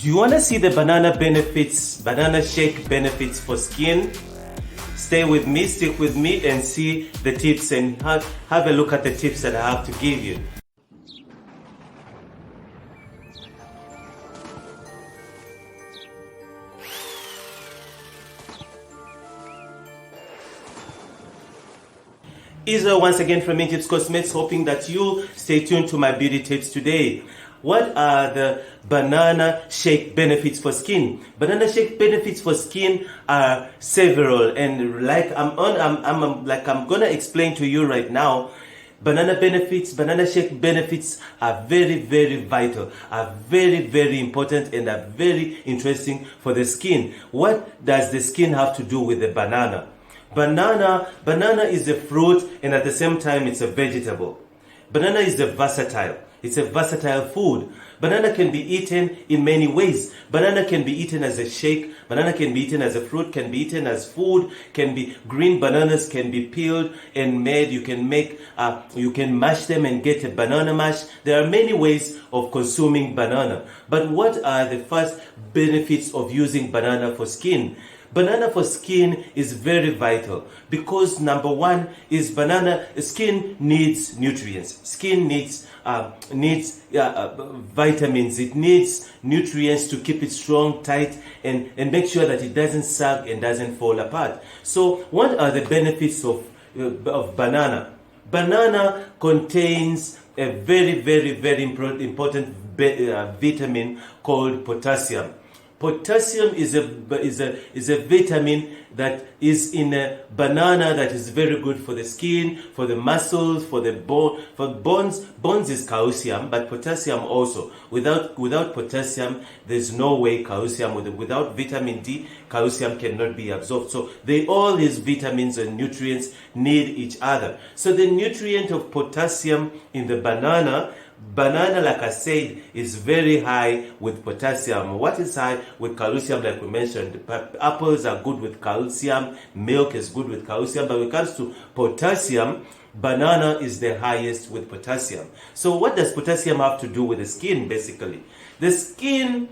Do you want to see the banana benefits, banana shake benefits for skin? Stay with me, stick with me and see the tips and have a look at the tips that I have to give you. Israel once again from Injibs Cosmetics, hoping that you stay tuned to my beauty tips today. What are the banana shake benefits for skin? Banana shake benefits for skin are several, and like I'm gonna explain to you right now. Banana shake benefits are very, very vital, are very, very important, and are very interesting for the skin. What does the skin have to do with the banana? Banana is a fruit, and at the same time it's a vegetable. Banana is versatile. It's a versatile food. Banana can be eaten in many ways. Banana can be eaten as a shake. Banana can be eaten as a fruit, can be eaten as food, can be green bananas can be peeled and made. You can mash them and get a banana mash. There are many ways of consuming banana. But what are the first benefits of using banana for skin? Banana for skin is very vital because number one is skin needs nutrients. Skin needs vitamins. It needs nutrients to keep it strong, tight, and make sure that it doesn't sag and doesn't fall apart. So what are the benefits of banana? Banana contains a very, very, very important vitamin called potassium. Potassium is a vitamin that is in a banana that is very good for the skin, for the muscles, for the bone, for bones. Bones is calcium, but potassium also. Without potassium, there's no way calcium. Without vitamin D, calcium cannot be absorbed. So all these vitamins and nutrients need each other. So the nutrient of potassium in the banana, like I said, is very high with potassium. What is high with calcium, like we mentioned? Apples are good with calcium, milk is good with calcium, but when it comes to potassium, banana is the highest with potassium. So what does potassium have to do with the skin, basically? The skin,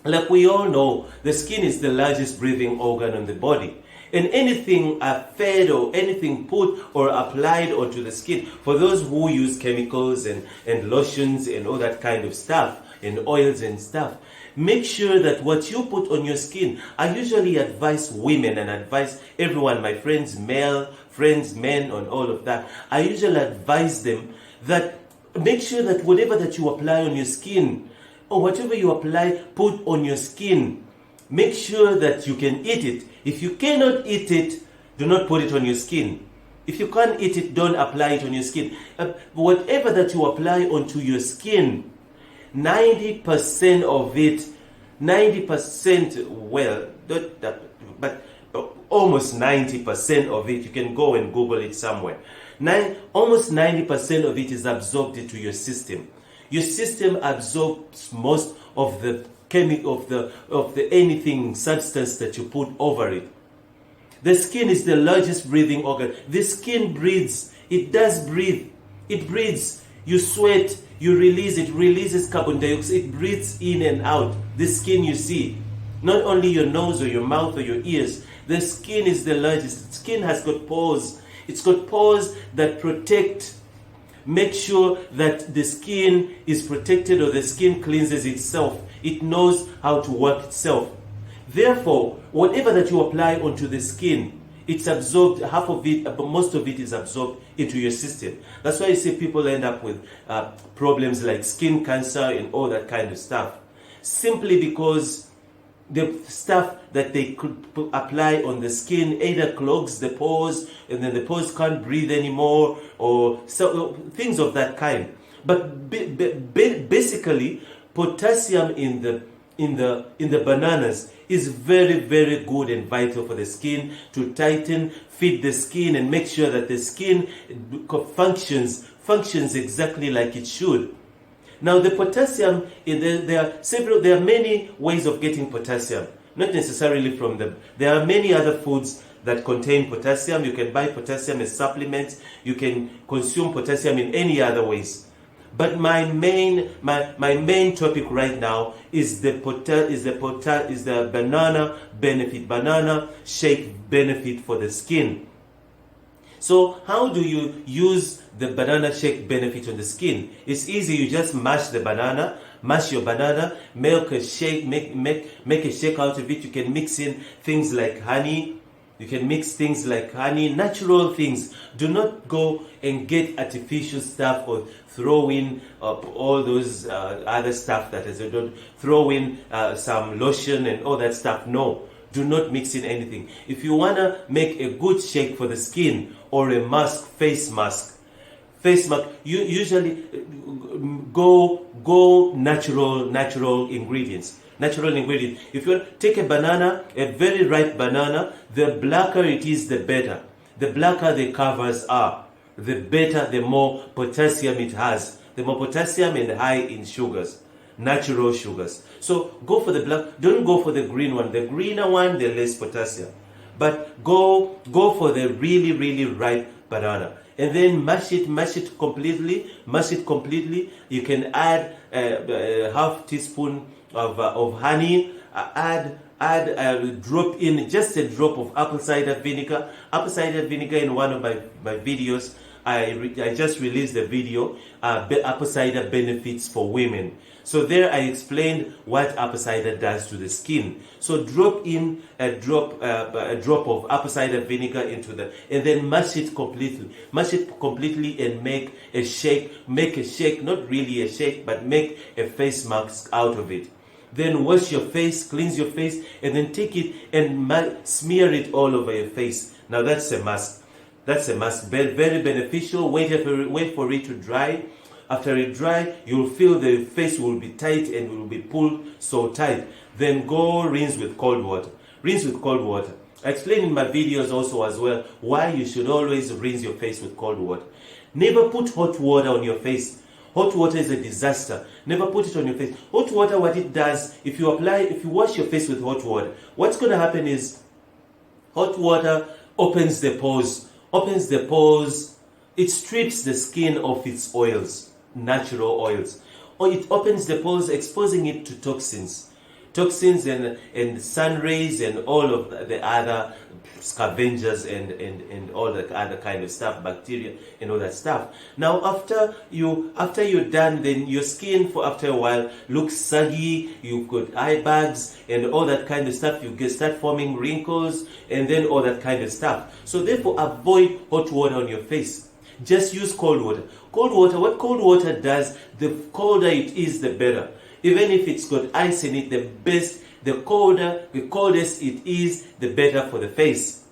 like we all know, the skin is the largest breathing organ on the body. And anything fed or anything put or applied onto the skin, for those who use chemicals and lotions and all that kind of stuff, and oils and stuff, make sure that what you put on your skin, I usually advise women and advise everyone, my friends, male friends, men, and all of that, I usually advise them that make sure that whatever that you apply on your skin, or whatever you apply, put on your skin, make sure that you can eat it. If you cannot eat it, do not put it on your skin. If you can't eat it, don't apply it on your skin. Whatever that you apply onto your skin, 90% of it, 90%, well, but almost 90% of it, you can go and Google it somewhere. Almost 90% of it is absorbed into your system. Your system absorbs most of the anything substance that you put over it. The skin is the largest breathing organ. The skin breathes. It does breathe. It breathes. You sweat, you releases carbon dioxide. It breathes in and out. The skin you see, not only your nose or your mouth or your ears. The skin is the largest. The skin has got pores. It's got pores that protect. Make sure that the skin is protected or the skin cleanses itself. It knows how to work itself. Therefore, whatever that you apply onto the skin, it's absorbed, half of it, but most of it is absorbed into your system. That's why you see people end up with problems like skin cancer and all that kind of stuff. Simply because the stuff that they could apply on the skin either clogs the pores and then the pores can't breathe anymore, or so things of that kind. But basically, potassium in the bananas is very, very good and vital for the skin to tighten, feed the skin, and make sure that the skin functions exactly like it should. Now, the potassium, there are many ways of getting potassium, not necessarily from them. There are many other foods that contain potassium. You can buy potassium as supplements. You can consume potassium in any other ways. But my main topic right now is the banana shake benefit for the skin. So how do you use the banana shake benefit on the skin? It's easy. You just mash your banana, make a shake, make a shake out of it. You can mix in things like honey. You can mix things like honey, natural things. Do not go and get artificial stuff or throw in all those other stuff that is. Don't throw in some lotion and all that stuff. No, do not mix in anything. If you wanna make a good shake for the skin or a mask, face mask, you usually go natural ingredients. Natural ingredient. If you take a banana, a very ripe banana, the blacker it is, the better. The blacker the covers are, the better, the more potassium it has. The more potassium and high in sugars, natural sugars. So go for the black. Don't go for the green one. The greener one, the less potassium. But go for the really ripe banana. And then mash it completely. You can add a half teaspoon of honey. Drop in just a drop of apple cider vinegar. Apple cider vinegar, in one of my videos, I just released the video, apple cider benefits for women. So there I explained what apple cider does to the skin. So drop in a drop of apple cider vinegar into and then mash it completely. Mash it completely and make a shake. Make a shake, not really a shake, but make a face mask out of it. Then wash your face, cleanse your face, and then take it and smear it all over your face. Now that's a mask. That's a mask. Very beneficial. Wait for it to dry. After it dry, you'll feel the face will be tight and will be pulled so tight. Then go rinse with cold water. Rinse with cold water. I explain in my videos also as well why you should always rinse your face with cold water. Never put hot water on your face. Hot water is a disaster. Never put it on your face. Hot water, what it does, if you wash your face with hot water, what's going to happen is hot water opens the pores. It strips the skin of its oils, natural oils. Or it opens the pores, exposing it to toxins and sun rays and all of the other scavengers and all the other kind of stuff, bacteria and all that stuff. Now after you're done, then your skin after a while looks saggy. You've got eye bags and all that kind of stuff. You start forming wrinkles and then all that kind of stuff. So therefore avoid hot water on your face. Just use cold water. What cold water does, the colder it is, the better. Even if it's got ice in it, the coldest it is, the better for the face.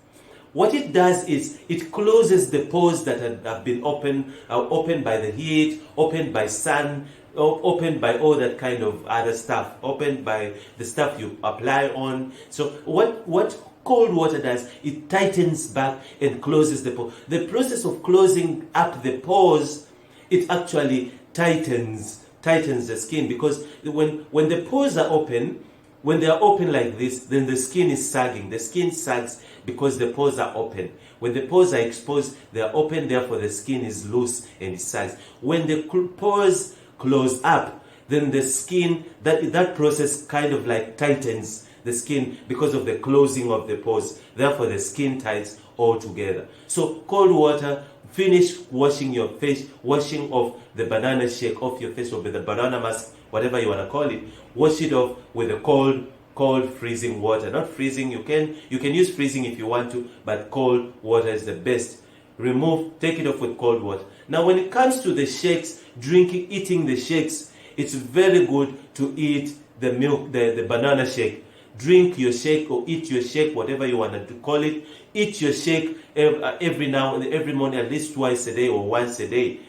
What it does is it closes the pores that have been opened by the heat, opened by sun, opened by all that kind of other stuff, opened by the stuff you apply on. So what cold water does, it tightens back and closes the pore. The process of closing up the pores, it actually tightens the skin, because when the pores are open, when they are open like this, then the skin is sagging. The skin sags because the pores are open. When the pores are exposed, they are open, therefore the skin is loose and it sags. When the pores close up, then the skin, that process kind of like tightens the skin because of the closing of the pores. Therefore the skin tights all together. So cold water, finish washing your face, washing off the banana shake off your face, or with the banana mask, whatever you want to call it. Wash it off with a cold freezing water. Not freezing, you can use freezing if you want to, but cold water is the best. Take it off with cold water. Now when it comes to the shakes, eating the shakes, it's very good to eat the milk, the banana shake. Drink your shake or eat your shake, whatever you want to call it. Eat your shake every morning, at least twice a day or once a day.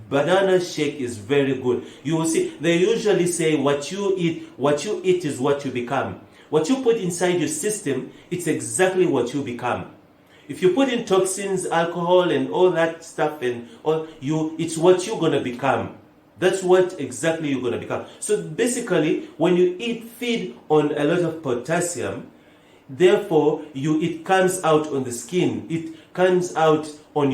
Banana shake is very good. You will see, they usually say what you eat is what you become. What you put inside your system, it's exactly what you become. If you put in toxins, alcohol and all that stuff it's what you're going to become. That's what exactly you're going to become. So basically, when you feed on a lot of potassium, therefore it comes out on the skin. It comes out on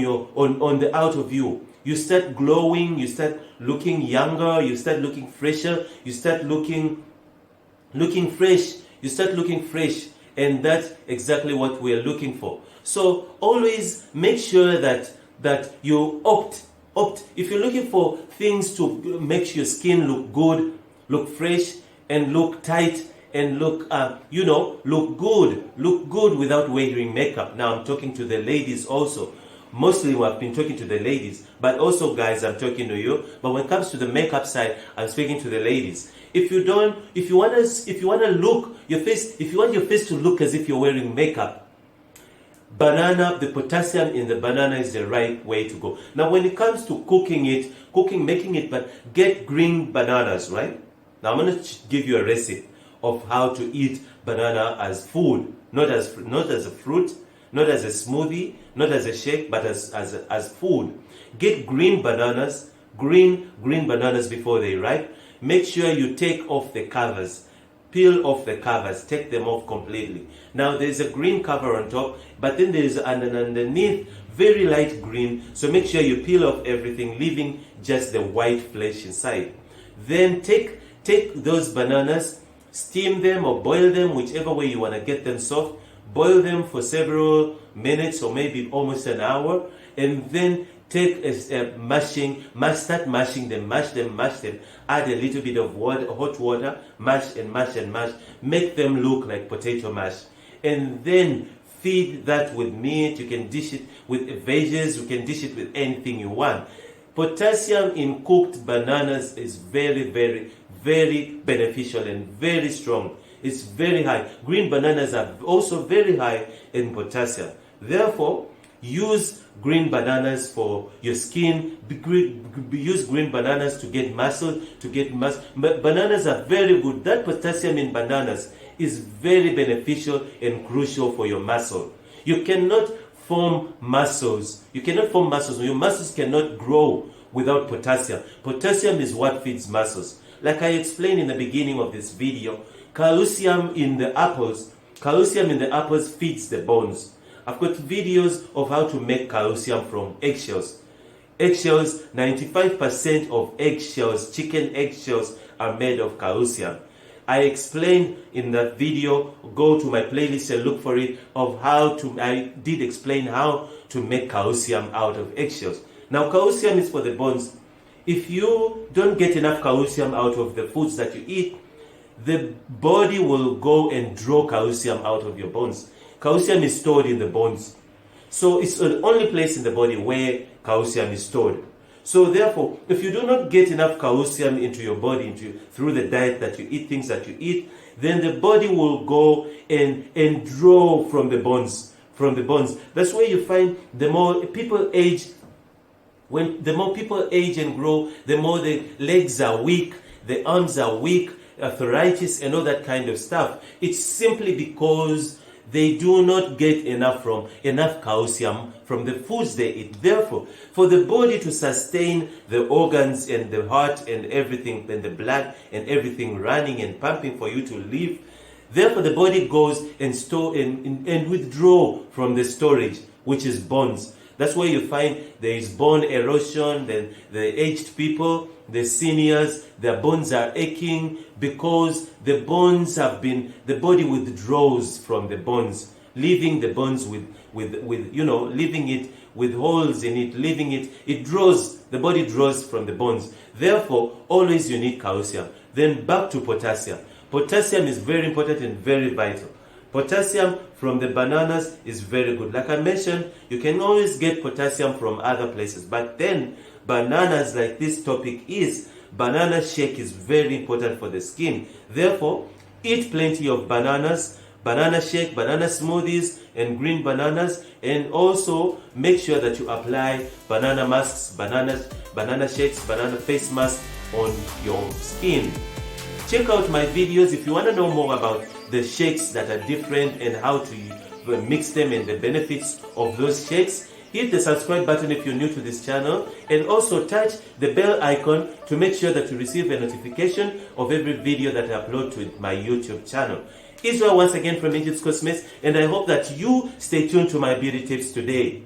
the out of you. you start glowing, you start looking younger, you start looking fresher, you start looking fresh, you start looking fresh, and that's exactly what we are looking for. So always make sure that you opt. If you're looking for things to make your skin look good, look fresh, and look tight, and look good without wearing makeup. Now I'm talking to the ladies also. Mostly I've been talking to the ladies, but also guys, I'm talking to you. But when it comes to the makeup side, I'm speaking to the ladies. If you want to look your face, if you want your face to look as if you're wearing makeup, banana, the potassium in the banana is the right way to go. Now when it comes to making it, but get green bananas, right? Now I'm going to give you a recipe of how to eat banana as food, not as a fruit, not as a smoothie, not as a shake, but as food. Get green bananas before they ripe. Make sure you take off the covers. Peel off the covers, take them off completely. Now there's a green cover on top, but then there's an underneath very light green, so make sure you peel off everything, leaving just the white flesh inside. Then take those bananas, steam them or boil them, whichever way you want to get them soft. Boil them for several minutes or maybe almost an hour, and then take start mashing them, mash them, add a little bit of hot water, mash and mash, make them look like potato mash, and then feed that with meat. You can dish it with veggies, you can dish it with anything you want. Potassium in cooked bananas is very, very, very beneficial and very strong. It's very high. Green bananas are also very high in potassium. Therefore, use green bananas for your skin. Use green bananas to get muscle, Bananas are very good. That potassium in bananas is very beneficial and crucial for your muscle. You cannot form muscles. Your muscles cannot grow without potassium. Potassium is what feeds muscles. Like I explained in the beginning of this video, calcium in the apples feeds the bones. I've got videos of how to make calcium from eggshells. 95% of eggshells, chicken eggshells, are made of calcium. I explained in that video, go to my playlist and look for it, I did explain how to make calcium out of eggshells. Now calcium is for the bones. If you don't get enough calcium out of the foods that you eat, the body will go and draw calcium out of your bones. Calcium is stored in the bones. So it's the only place in the body where calcium is stored. So therefore, if you do not get enough calcium into your body through the diet that you eat, things that you eat, then the body will go and draw from the bones. That's where you find the more people age and grow, the more the legs are weak, the arms are weak, arthritis and all that kind of stuff. It's simply because they do not get enough calcium from the foods they eat. Therefore, for the body to sustain the organs and the heart and everything, and the blood and everything running and pumping for you to live, therefore the body goes and store and withdraw from the storage, which is bones. That's where you find there is bone erosion. Then the aged people, the seniors, their bones are aching because the body withdraws from the bones, leaving the bones leaving it with holes in it, the body draws from the bones. Therefore, always you need calcium. Then back to potassium. Potassium is very important and very vital. Potassium from the bananas is very good. Like I mentioned, you can always get potassium from other places. But then, bananas, like this topic is, banana shake is very important for the skin. Therefore, eat plenty of bananas, banana shake, banana smoothies, and green bananas. And also, make sure that you apply banana masks, banana shakes, banana face masks on your skin. Check out my videos if you want to know more about the shakes that are different and how to mix them and the benefits of those shakes. Hit the subscribe button if you're new to this channel, and also touch the bell icon to make sure that you receive a notification of every video that I upload to my YouTube channel. Israel once again from Injibs Cosmetics, and I hope that you stay tuned to my beauty tips today.